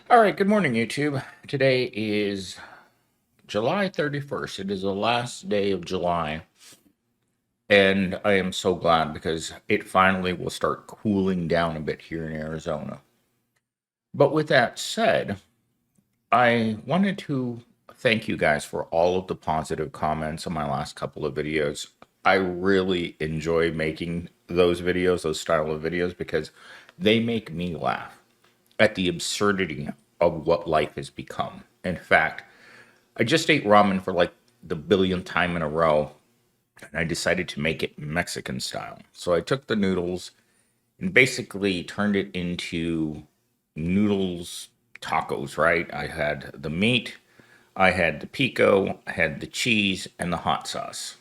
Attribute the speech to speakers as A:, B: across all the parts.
A: All right, good morning, YouTube. Today is July 31st. It is the last day of July, and I am so glad because it finally will start cooling down a bit here in Arizona. But with that said, I wanted to thank you guys for all of the positive comments on my last couple of videos. I really enjoy making those videos, those style of videos, because they make me laugh at the absurdity of what life has become. In fact, I just ate ramen for like the billionth time in a row, and I decided to make it Mexican style. So I took the noodles and basically turned it into noodles tacos, right? I had the meat, I had the pico, I had the cheese, and the hot sauce.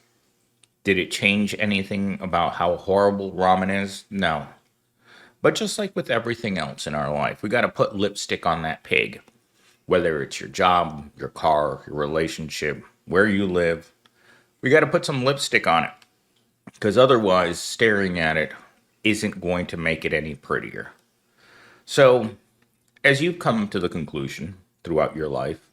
A: Did it change anything about how horrible ramen is? No. But just like with everything else in our life, we got to put lipstick on that pig. Whether it's your job, your car, your relationship, where you live, we got to put some lipstick on it. Because otherwise, staring at it isn't going to make it any prettier. So, as you've come to the conclusion throughout your life,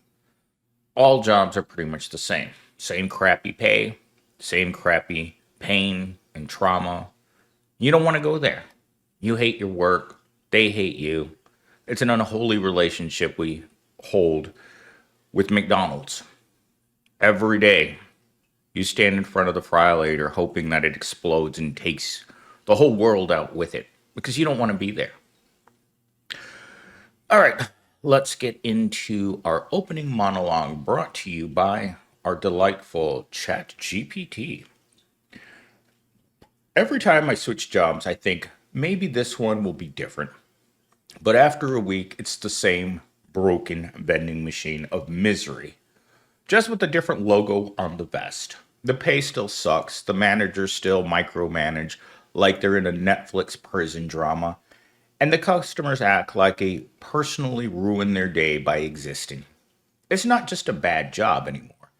A: all jobs are pretty much the same. Same crappy pay, same crappy pain and trauma. You don't want to go there. You hate your work, they hate you. It's an unholy relationship we hold with McDonald's. Every day, you stand in front of the fryer hoping that it explodes and takes the whole world out with it because you don't want to be there. All right, let's get into our opening monologue brought to you by our delightful Chat GPT. Every time I switch jobs, I think maybe this one will be different. But after a week, it's the same broken vending machine of misery, just with a different logo on the vest. The pay still sucks. The managers still micromanage like they're in a Netflix prison drama. And the customers act like they personally ruin their day by existing. It's not just a bad job anymore.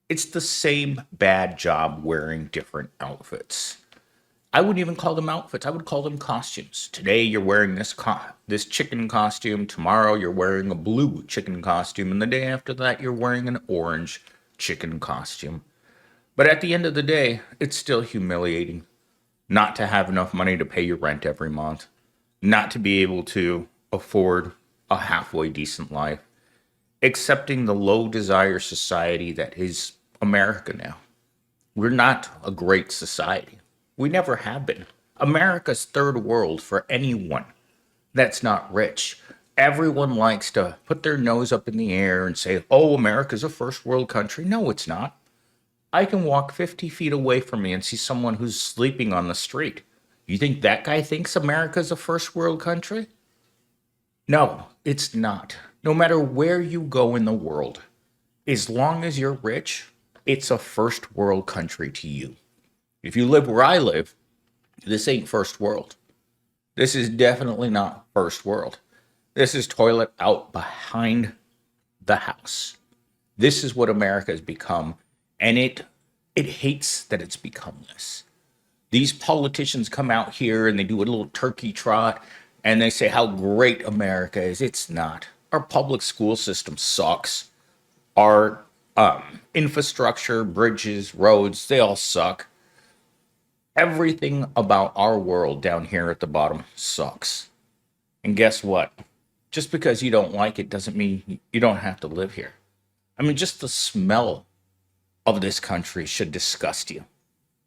A: It's the same bad job wearing different outfits. I wouldn't even call them outfits. I would call them costumes. Today you're wearing this chicken costume. Tomorrow you're wearing a blue chicken costume, and the day after that you're wearing an orange chicken costume. But at the end of the day, it's still humiliating not to have enough money to pay your rent every month, not to be able to afford a halfway decent life, accepting the low desire society that is America now. We're not a great society. We never have been. America's third world for anyone that's not rich. Everyone likes to put their nose up in the air and say, oh, America's a first world country. No, it's not. I can walk 50 feet away from me and see someone who's sleeping on the street. You think that guy thinks America's a first world country? No, it's not. No matter where you go in the world, as long as you're rich, it's a first world country to you. If you live where I live, this ain't first world. This is definitely not first world. This is toilet out behind the house. This is what America has become, and it hates that it's become this. These politicians come out here and they do a little turkey trot and they say how great America is. It's not. Our public school system sucks. Our infrastructure, bridges, roads, they all suck. Everything about our world down here at the bottom sucks. And guess what? Just because you don't like it doesn't mean you don't have to live here. I mean, just the smell of this country should disgust you.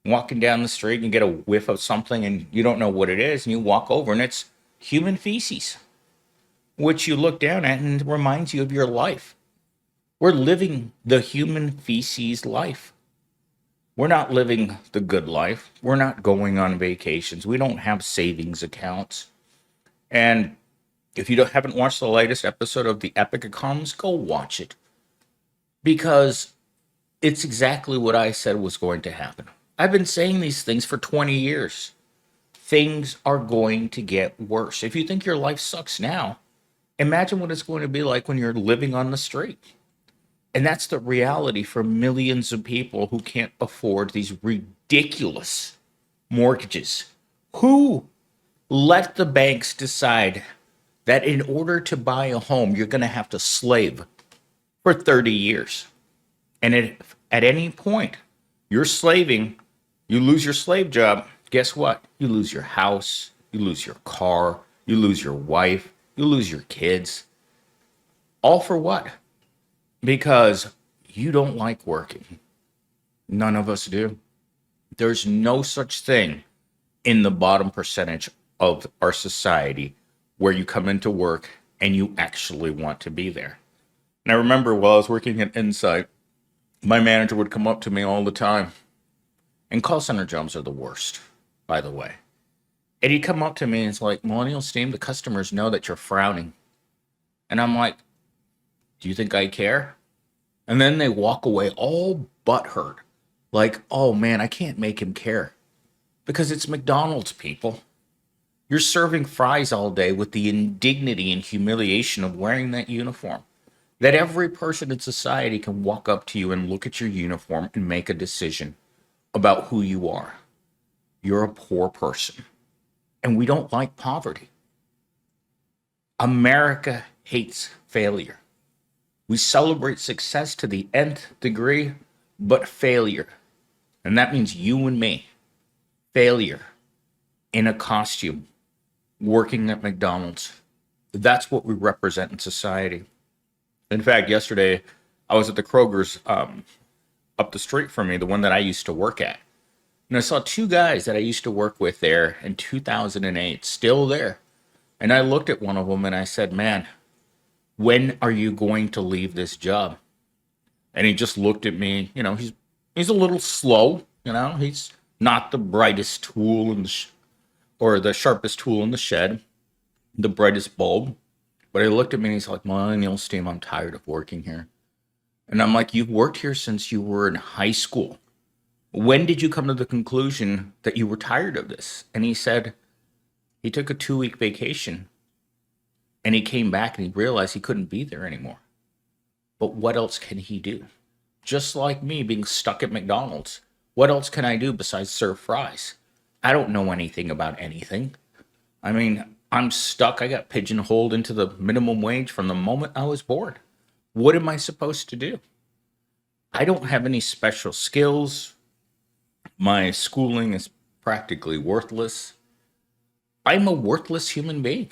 A: Walking down the street and you get a whiff of something and you don't know what it is, and you walk over and it's human feces, which you look down at and it reminds you of your life. We're living the human feces life. We're not living the good life. We're not going on vacations. We don't have savings accounts. And if you haven't watched the latest episode of The Epic Economist, go watch it. Because it's exactly what I said was going to happen. I've been saying these things for 20 years. Things are going to get worse. If you think your life sucks now, imagine what it's going to be like when you're living on the street. And that's the reality for millions of people who can't afford these ridiculous mortgages. Who let the banks decide that in order to buy a home, you're going to have to slave for 30 years. And at any point you're slaving, you lose your slave job, guess what? You lose your house, you lose your car, you lose your wife, you lose your kids. All for what? Because you don't like working. None of us do. There's no such thing in the bottom percentage of our society where you come into work and you actually want to be there. And I remember while I was working at Insight, my manager would come up to me all the time. And call center jobs are the worst, by the way. And he'd come up to me and it's like, Millennial Steam, the customers know that you're frowning. And I'm like, do you think I care? And then they walk away all butthurt. Like, oh man, I can't make him care. Because it's McDonald's, people. You're serving fries all day with the indignity and humiliation of wearing that uniform. That every person in society can walk up to you and look at your uniform and make a decision about who you are. You're a poor person. And we don't like poverty. America hates failure. We celebrate success to the nth degree, but failure. And that means you and me. Failure in a costume, working at McDonald's. That's what we represent in society. In fact, yesterday I was at the Kroger's up the street from me, the one that I used to work at. And I saw two guys that I used to work with there in 2008, still there. And I looked at one of them and I said, man, when are you going to leave this job? And he just looked at me. You know, he's a little slow. You know, he's not the brightest tool in or the sharpest tool in the shed, the brightest bulb. But he looked at me and he's like, Millennial Steam, I'm tired of working here. And I'm like, you've worked here since you were in high school. When did you come to the conclusion that you were tired of this? And he said he took a 2-week vacation and he came back and he realized he couldn't be there anymore. But what else can he do? Just like me being stuck at McDonald's. What else can I do besides serve fries? I don't know anything about anything. I mean, I'm stuck. I got pigeonholed into the minimum wage from the moment I was born. What am I supposed to do? I don't have any special skills. My schooling is practically worthless. I'm a worthless human being.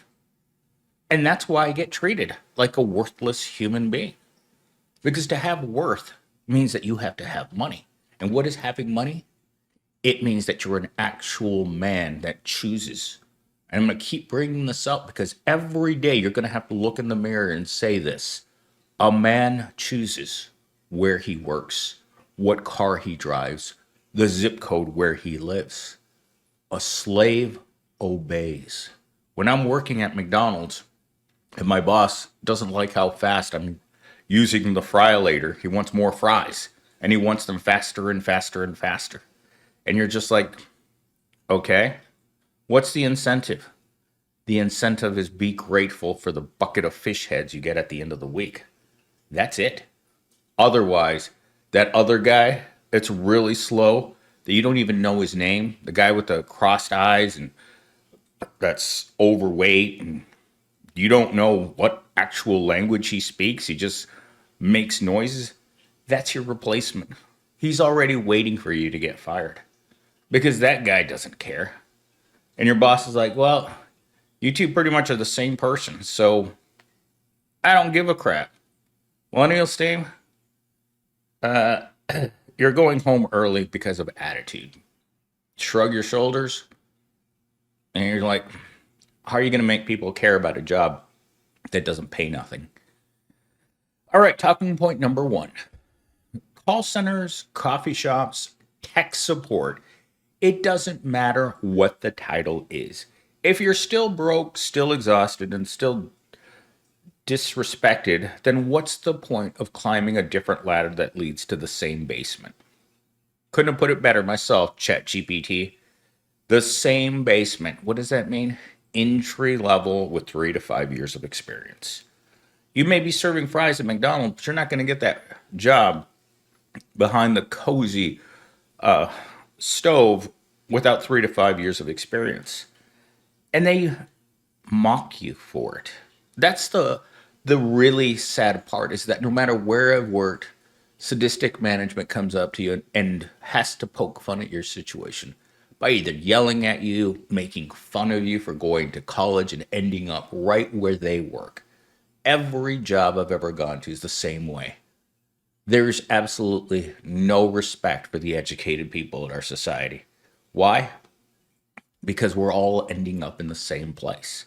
A: And that's why I get treated like a worthless human being. Because to have worth means that you have to have money. And what is having money? It means that you're an actual man that chooses. And I'm going to keep bringing this up because every day you're going to have to look in the mirror and say this. A man chooses where he works, what car he drives, the zip code where he lives. A slave obeys. When I'm working at McDonald's and my boss doesn't like how fast I'm using the fry-later, he wants more fries and he wants them faster and faster and faster. And you're just like, okay, what's the incentive? The incentive is be grateful for the bucket of fish heads you get at the end of the week. That's it. Otherwise, that other guy that's really slow, that you don't even know his name, the guy with the crossed eyes and that's overweight and you don't know what actual language he speaks, he just makes noises, that's your replacement. He's already waiting for you to get fired because that guy doesn't care. And your boss is like, well, you two pretty much are the same person, so I don't give a crap. Millennial Steam, you're going home early because of attitude. Shrug your shoulders, and you're like, how are you going to make people care about a job that doesn't pay nothing? All right, talking point number 1. Call centers, coffee shops, tech support. It doesn't matter what the title is. If you're still broke, still exhausted, and still disrespected, then what's the point of climbing a different ladder that leads to the same basement? Couldn't have put it better myself, ChatGPT. The same basement. What does that mean? Entry level with 3 to 5 years of experience. You may be serving fries at McDonald's, but you're not going to get that job behind the cozy stove without 3 to 5 years of experience. And they mock you for it. That's the really sad part, is that no matter where I've worked, sadistic management comes up to you and has to poke fun at your situation by either yelling at you, making fun of you for going to college and ending up right where they work. Every job I've ever gone to is the same way. There's absolutely no respect for the educated people in our society. Why? Because we're all ending up in the same place.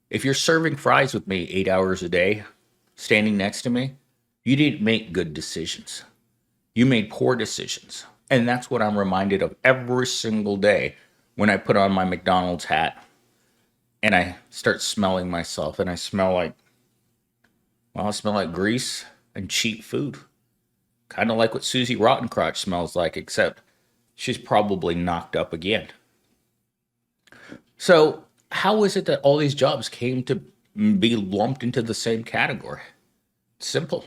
A: If you're serving fries with me 8 hours a day, standing next to me, you didn't make good decisions. You made poor decisions. And that's what I'm reminded of every single day when I put on my McDonald's hat and I start smelling myself, and I smell like, well, I smell like grease and cheap food. Kind of like what Susie Rottencrotch smells like, except she's probably knocked up again. So, how is it that all these jobs came to be lumped into the same category? Simple.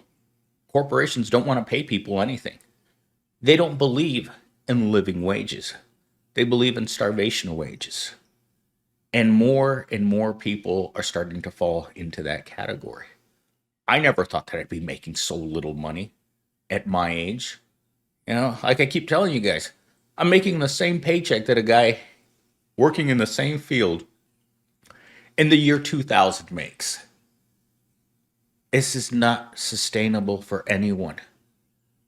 A: Corporations don't want to pay people anything. They don't believe in living wages. They believe in starvation wages. And more people are starting to fall into that category. I never thought that I'd be making so little money at my age. You know, like I keep telling you guys, I'm making the same paycheck that a guy working in the same field in the year 2000 makes. This is not sustainable for anyone.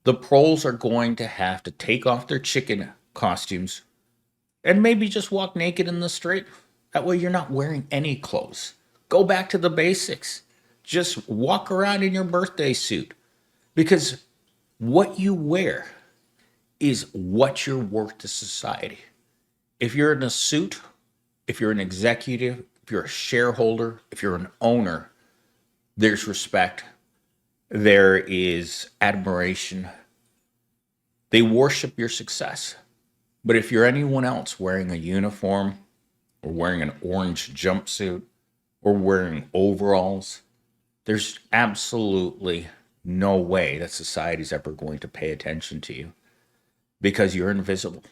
A: The proles are going to have to take off their chicken costumes and maybe just walk naked in the street. That way you're not wearing any clothes. Go back to the basics. Just walk around in your birthday suit, because what you wear is what you're worth to society. If you're in a suit, if you're an executive, if you're a shareholder, if you're an owner, there's respect, there is admiration. They worship your success. But if you're anyone else wearing a uniform or wearing an orange jumpsuit or wearing overalls, there's absolutely no way that society's ever going to pay attention to you, because you're invisible.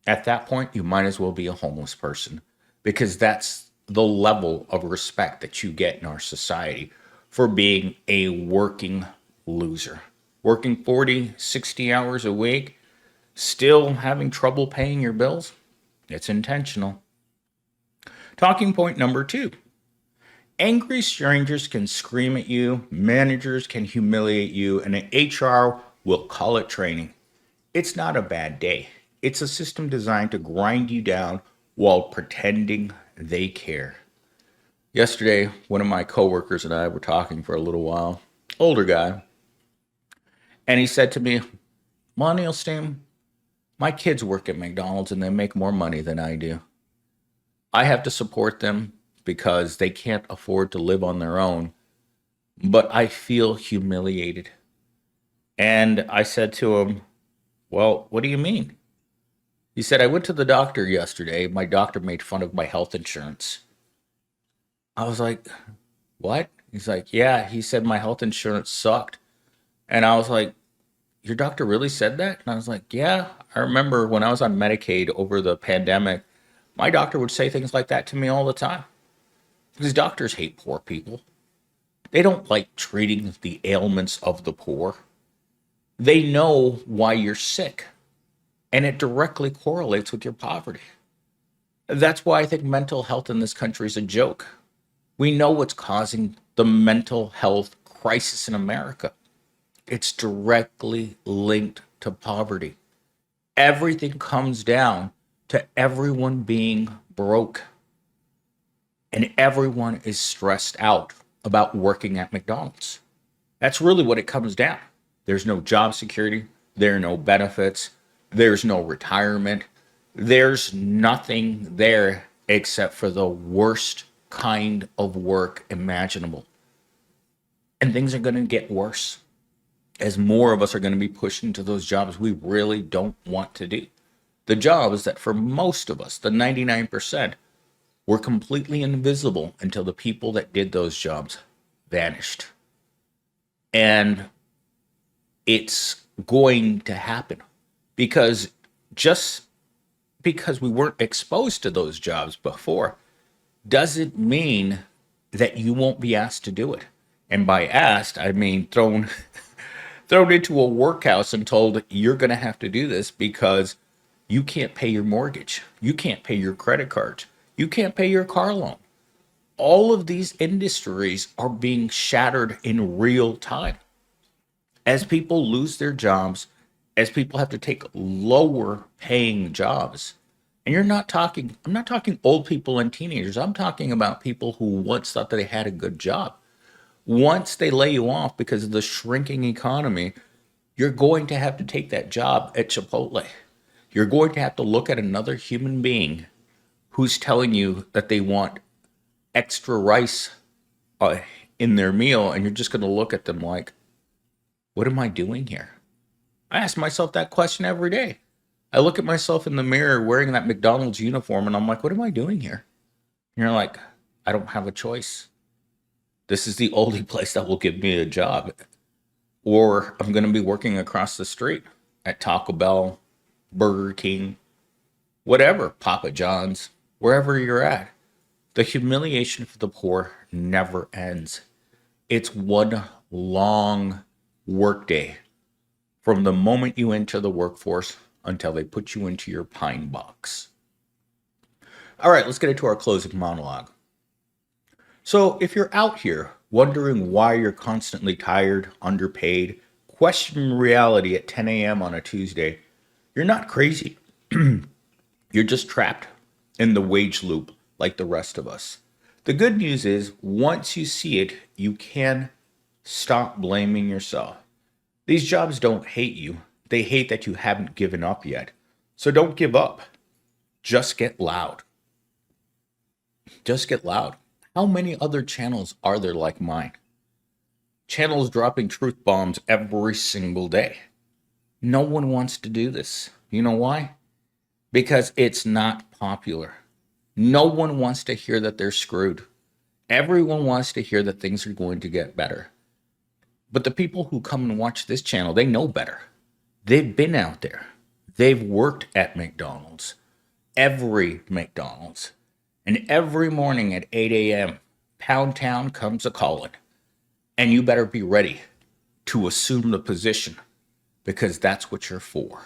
A: At that point, you might as well be a homeless person, because that's the level of respect that you get in our society for being a working loser. Working 40, 60 hours a week, still having trouble paying your bills? It's intentional. Talking point number 2. Angry strangers can scream at you, managers can humiliate you, and an HR will call it training. It's not a bad day. It's a system designed to grind you down while pretending they care. Yesterday, one of my coworkers and I were talking for a little while, older guy, and he said to me, Millennial Steam, my kids work at McDonald's and they make more money than I do. I have to support them because they can't afford to live on their own, but I feel humiliated. And I said to him, well, what do you mean? He said, I went to the doctor yesterday. My doctor made fun of my health insurance. I was like, what? He's like, yeah, he said my health insurance sucked. And I was like, your doctor really said that? And I was like, yeah, I remember when I was on Medicaid over the pandemic, my doctor would say things like that to me all the time. Because doctors hate poor people. They don't like treating the ailments of the poor. They know why you're sick, and it directly correlates with your poverty. That's why I think mental health in this country is a joke. We know what's causing the mental health crisis in America. It's directly linked to poverty. Everything comes down to everyone being broke. And everyone is stressed out about working at McDonald's. That's really what it comes down. There's no job security. There are no benefits. There's no retirement. There's nothing there except for the worst kind of work imaginable. And things are going to get worse as more of us are going to be pushed into those jobs we really don't want to do. The jobs that for most of us, the 99%, were completely invisible until the people that did those jobs vanished. And it's going to happen because just because we weren't exposed to those jobs before doesn't mean that you won't be asked to do it. And by asked, I mean thrown into a workhouse and told you're going to have to do this because you can't pay your mortgage. You can't pay your credit cards. You can't pay your car loan. All of these industries are being shattered in real time. As people lose their jobs, as people have to take lower paying jobs. And I'm not talking old people and teenagers. I'm talking about people who once thought that they had a good job. Once they lay you off because of the shrinking economy, you're going to have to take that job at Chipotle. You're going to have to look at another human being who's telling you that they want extra rice uh, in their meal, and you're just going to look at them like, what am I doing here? I ask myself that question every day. I look at myself in the mirror wearing that McDonald's uniform, and I'm like, what am I doing here? And you're like, I don't have a choice. This is the only place that will give me a job. Or I'm going to be working across the street at Taco Bell, Burger King, whatever, Papa John's, wherever you're at. The humiliation for the poor never ends. It's one long workday from the moment you enter the workforce until they put you into your pine box. All right, let's get into our closing monologue. So, if you're out here wondering why you're constantly tired, underpaid, questioning reality at 10 a.m. on a Tuesday, you're not crazy. You're just trapped in the wage loop like the rest of us. The good news is, once you see it, you can stop blaming yourself. These jobs don't hate you, they hate that you haven't given up yet. So don't give up. Just get loud. Just get loud. How many other channels are there like mine? Channels dropping truth bombs every single day. No one wants to do this. You know why? Because it's not popular. No one wants to hear that they're screwed. Everyone wants to hear that things are going to get better. But the people who come and watch this channel, they know better. They've been out there. They've worked at McDonald's. Every McDonald's. And every morning at 8 a.m., Pound Town comes a calling. And you better be ready to assume the position because that's what you're for.